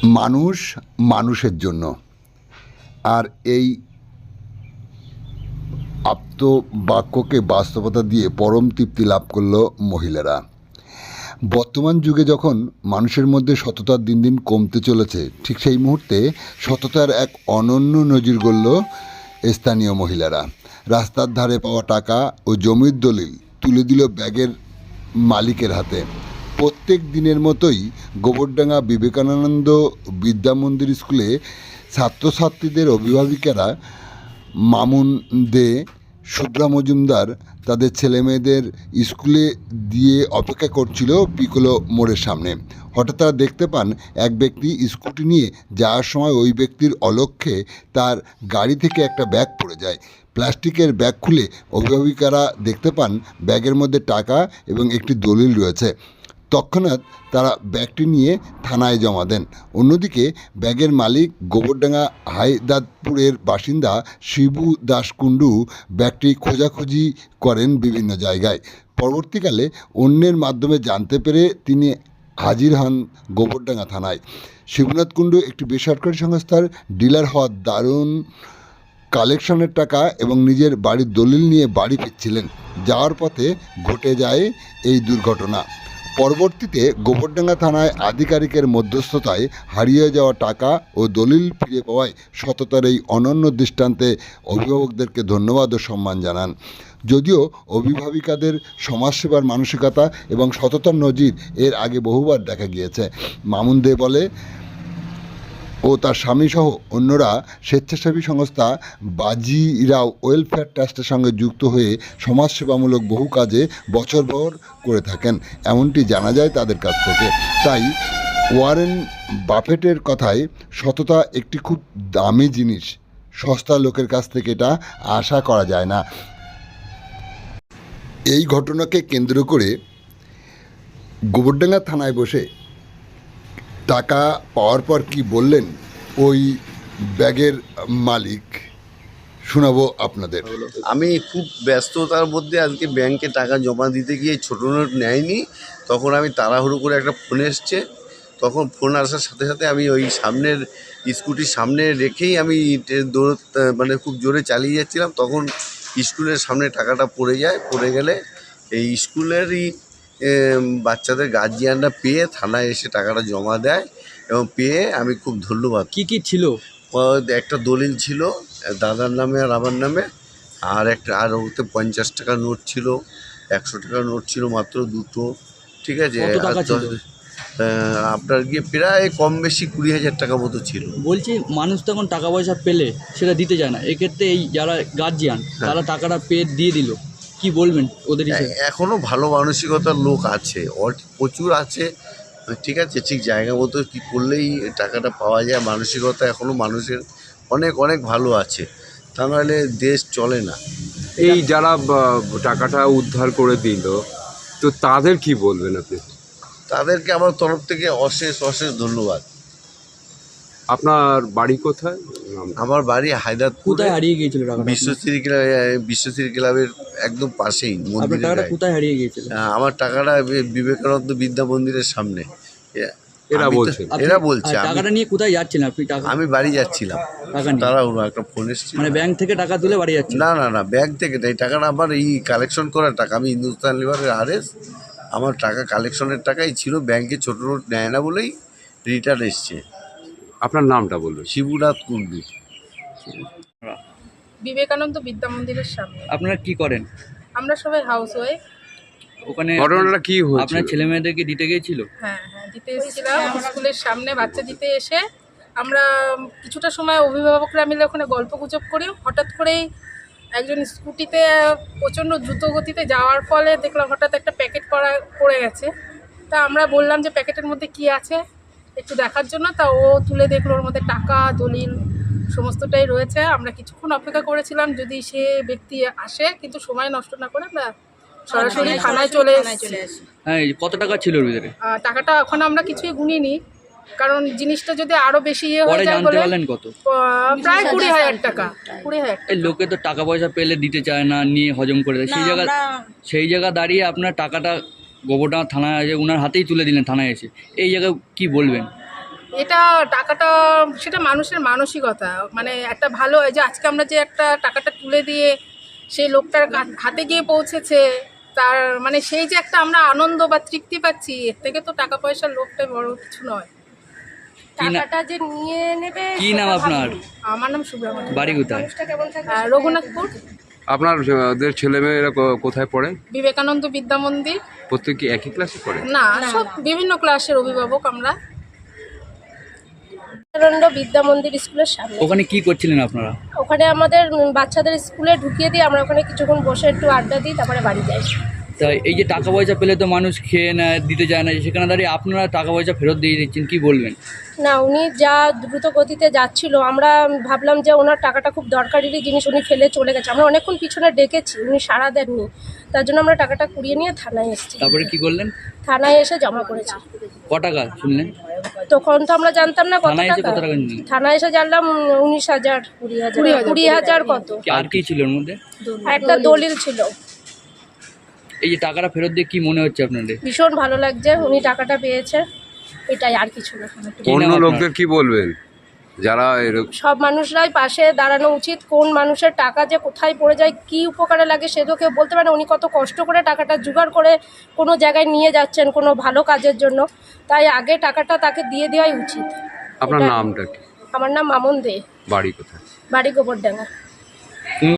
মানুষ মানুষের জন্য। আর এই আপ্ত বাক্যকে বাস্তবতা দিয়ে পরম তৃপ্তি লাভ করল মহিলারা। বর্তমান যুগে যখন মানুষের মধ্যে সততার দিন দিন কমতে চলেছে, ঠিক সেই মুহূর্তে সততার এক অনন্য নজির গড়ল স্থানীয় মহিলারা। রাস্তার ধারে পাওয়া টাকা ও জমির দলিল তুলে দিল ব্যাগের মালিকের হাতে। প্রত্যেক দিনের মতোই গোবরডাঙ্গা বিবেকানন্দ বিদ্যা মন্দির স্কুলে ছাত্রছাত্রীদের অভিভাবিকেরা মামুন দে, শুভ্রা মজুমদার তাদের ছেলেমেয়েদের স্কুলে দিয়ে অপেক্ষা করছিল পিকোলো মোড়ের সামনে। হঠাৎ তারা দেখতে পান এক ব্যক্তি স্কুটি নিয়ে যাওয়ার সময় ওই ব্যক্তির অলক্ষ্যে তার গাড়ি থেকে একটা ব্যাগ পড়ে যায়। প্লাস্টিকের ব্যাগ খুলে অভিভাবিকারা দেখতে পান ব্যাগের মধ্যে টাকা এবং একটি দলিল রয়েছে। তৎক্ষণাৎ তারা ব্যাগটি নিয়ে থানায় জমা দেন। অন্যদিকে ব্যাগের মালিক গোবরডাঙ্গা হায়দাদপুরের বাসিন্দা শিবু দাস কুণ্ডু ব্যাগটি খোঁজাখুঁজি করেন বিভিন্ন জায়গায়। পরবর্তীকালে অন্যের মাধ্যমে জানতে পেরে তিনি হাজির হন গোবরডাঙ্গা থানায়। শিবনাথ কুণ্ডু একটি বেসরকারি সংস্থার ডিলার হওয়ার দারুণ কালেকশনের টাকা এবং নিজের বাড়ির দলিল নিয়ে বাড়ি ফিরছিলেন। যাওয়ার পথে ঘটে যায় এই দুর্ঘটনা। পরবর্তীতে গোবরডাঙ্গা থানায় আধিকারিকের মধ্যস্থতায় হারিয়ে যাওয়া টাকা ও দলিল ফিরে পাওয়ায় সততার এই অনন্য দৃষ্টান্তে অভিভাবকদেরকে ধন্যবাদ ও সম্মান জানান। যদিও অভিভাবিকাদের সমাজসেবার মানসিকতা এবং সততার নজির এর আগে বহুবার দেখা গিয়েছে। মামুন দে বলে ও তার স্বামীসহ অন্যরা স্বেচ্ছাসেবী সংস্থা বাজিরাও ওয়েলফেয়ার ট্রাস্টের সঙ্গে যুক্ত হয়ে সমাজসেবামূলক বহু কাজে বছরভর করে থাকেন, এমনটি জানা যায় তাদের কাছ থেকে। তাই ওয়ারেন বাফেটের কথায় সততা একটি খুব দামি জিনিস, সস্তা লোকের কাছ থেকে এটা আশা করা যায় না। এই ঘটনাকে কেন্দ্র করে গোবরডাঙ্গা থানায় বসে টাকা পাওয়ার পর কি বললেন ওই ব্যাগের মালিক, শোনাবো আপনাদের। আমি খুব ব্যস্ততার মধ্যে আজকে ব্যাংকে টাকা জমা দিতে গিয়ে ছোটো নোট নেয়নি। তখন আমি তাড়াহুড়ো করে একটা ফোন এসছে, তখন ফোন আসার সাথে সাথে আমি ওই সামনের স্কুটির সামনে রেখেই আমি মানে খুব জোরে চালিয়ে যাচ্ছিলাম। তখন স্কুলের সামনে টাকাটা পড়ে যায়। পড়ে গেলে এই স্কুলেরই বাচ্চাদের গার্জিয়ানরা পেয়ে থানায় এসে টাকাটা জমা দেয় এবং পেয়ে আমি খুব ধন্যবাদ। কি ছিল? একটা দলিল ছিল দাদার নামে আর আমার নামে, আর ওতে 50 টাকার নোট ছিল, 100 টাকার নোট ছিল মাত্র দুটো। ঠিক আছে, আপনার গিয়ে প্রায় কম বেশি 20,000 টাকা মতো ছিল। বলছি মানুষ তখন টাকা পয়সা পেলে সেটা দিতে চায় না, এক্ষেত্রে এই যারা গার্জিয়ান তারা টাকাটা পেয়ে দিয়ে দিল, কি বলবেন ওদের? এখনও ভালো মানসিকতার লোক আছে, প্রচুর আছে। ঠিক আছে, ঠিক জায়গা মতো কী করলেই টাকাটা পাওয়া যায়। মানসিকতা এখনও মানুষের অনেক অনেক ভালো আছে, তা নাহলে দেশ চলে না। এই যারা টাকাটা উদ্ধার করে দিল, তো তাদের কি বলবেন আপনি? তাদেরকে আমার তরফ থেকে অশেষ অশেষ ধন্যবাদ। আপনার বাড়ি কোথায়? আমার বাড়ি হায়দারপুর। কোথায় হারিয়ে গিয়েছিল টাকাটা? বিশ্বশ্রী ক্লাবের একদম পাশেই মন্দিরের গায়ে। কোথায় হারিয়ে গিয়েছিল? আমার টাকাটা বিবেকানন্দ বিদ্যা মন্দিরের সামনে। এরা বলছে টাকাটা নিয়ে কোথায় যাচ্ছিলেন আপনি? আমি বাড়ি যাচ্ছিলাম, তারা একটা ফোন এসেছিল। মানে ব্যাংক থেকে টাকা তুলে বাড়ি যাচ্ছে? না না না, ব্যাংক থেকে না, এই টাকাটা আমার এই কালেকশন করার টাকা। আমি হিন্দুস্তান লিভারের আরএস, আমার টাকা কালেকশনের টাকাই ছিল। ব্যাংকে ছোটো নোট নেয় না বলেই রিটার্ন এসছে। আপনার নামটা বলবেন? শিবনাথ কুণ্ডু, বিবেকানন্দ বিদ্যা মন্দিরের সামনে। আপনারা কি করেন? আমরা সবাই হাউস ওয়াইফ। ওখানে ঘটনাটা কি হয়েছিল? আপনার ছেলে মেয়েদেরকে দিতে গিয়েছিল? হ্যাঁ হ্যাঁ, দিতে এসেছিলাম স্কুলের সামনে বাচ্চা দিতে এসে আমরা কিছুটা সময় অভিভাবকরা মিলে ওখানে গল্প গুজব করি। হঠাৎ করেই একজন স্কুটিতে প্রচণ্ড দ্রুত গতিতে যাওয়ার ফলে দেখলাম হঠাৎ একটা প্যাকেট পড়ে গেছে। তা আমরা বললাম যে প্যাকেটের মধ্যে কি আছে একটু দেখার জন্য। তা ও তুলে দেখলো ওর মধ্যে টাকা দলিল সমস্তটাই রয়েছে। আমরা কিছুক্ষণ অপেক্ষা করেছিলাম যদি সে ব্যক্তি আসে, কিন্তু সময় নষ্ট না করে আমরা সরাসরি থানায় চলে এসেছি। হ্যাঁ, কত টাকা ছিল ওর ভিতরে? টাকাটা এখন আমরা কিছুই গুনিনি, কারণ জিনিসটা যদি আরো বেশি হয়ে যায় বলে। কত? প্রায় 20,000 টাকা। 20,000 এই লোকে তো টাকা পয়সা পেলে দিতে চায় না, নিয়ে হজম করে দেয়। সেই জায়গা দাঁড়িয়ে আপনার টাকাটা গোবরডাঙ্গা থানায় ওনার হাতেই তুলে দিলেন থানায় এসে, এই জায়গায় কি বলবেন? এটা টাকাটা সেটা মানুষের মানসিকতা, মানে একটা ভালো যে আজকে আমরা যে একটা টাকাটা তুলে দিয়ে সেই লোকটার হাতে গিয়ে পৌঁছেছে, তার মানে সেই যে একটা আমরা আনন্দ বা তৃপ্তি পাচ্ছি, এর থেকে তো টাকা পয়সার লোকটাই বড় কিছু নয়। কি না- টাকাটা যে নিয়ে নেবে কি নাম আপনার? আমার নাম সুব্রমণি, বাড়ি কোথায়? মানুষটা কেমন থাকে রঘুনাথপুর, আপনাদের ছেলেমেয়েরা কোথায় পড়ে? বিবেকানন্দ বিদ্যা মন্দির। প্রত্যেক কি একই ক্লাসে পড়ে? না, সব বিভিন্ন ক্লাসের অভিভাবক আমরা। বিদ্যা মন্দির স্কুলের সামনে। ওখানে কি করছিলেন আপনারা? ওখানে আমাদের বাচ্চাদের স্কুলে ঢুকিয়ে দিয়ে আমরা ওখানে কিছুক্ষণ বসে একটু আড্ডা দিই, তারপরে বাড়ি যাই। তাই এই যে টাকা পয়সা পেলে তো মানুষ খেয়ে নেয়, দিতে চায় না, সেখানে দাঁড়িয়ে আপনারা টাকা পয়সা ফেরত দিয়ে দিচ্ছেন, কি বলবেন? না, উনি যা দ্রুত গতিতে যাচ্ছিল, আমরা ভাবলাম যে ওনার টাকাটা খুব দরকারি জিনিস, উনি ফেলে চলে গেছে। আমরা অনেকক্ষণ পিছনে ডেকেছি, উনি সাড়া দেননি, তার জন্য আমরা টাকাটা কুড়িয়ে নিয়ে থানায় এসেছি। তারপরে কি করলেন? থানায় এসে জমা করেছি। ক টাকা শুনলেন? তখন তো আমরা জানতাম না কত থানায় এসে টাকা। কত টাকা নিলেন? থানায় এসে জানলাম 19,000 20,000 কত। আর কি ছিল ওর মধ্যে? আর একটা দলিল ছিল। এই যে টাকাটা ফেরত দিয়ে কি মনে হচ্ছে আপনাদের? ভীষণ ভালো লাগছে, উনি টাকাটা পেয়েছে, এটাই, আর কিছু না। কি নাম অন্য আপনার? লোকদের কি বলবেন যারা এরকম? সব মানুষরাই পাশে দাঁড়ানো উচিত। কোন মানুষের টাকা যে কোথায় পড়ে যায়, কি উপকারে লাগে, সে তো কেউ বলতে পারে না। উনি কত কষ্ট করে টাকাটা জোগাড় করে কোনো জায়গায় নিয়ে যাচ্ছেন কোনো ভালো কাজের জন্য, তাই আগে টাকাটা তাকে দিয়ে দেওয়াই উচিত। আপনার এটা- নামটা কি? আমার নাম মামুন দে, বাড়ি কোথায়? বাড়ি গোবরডাঙ্গা।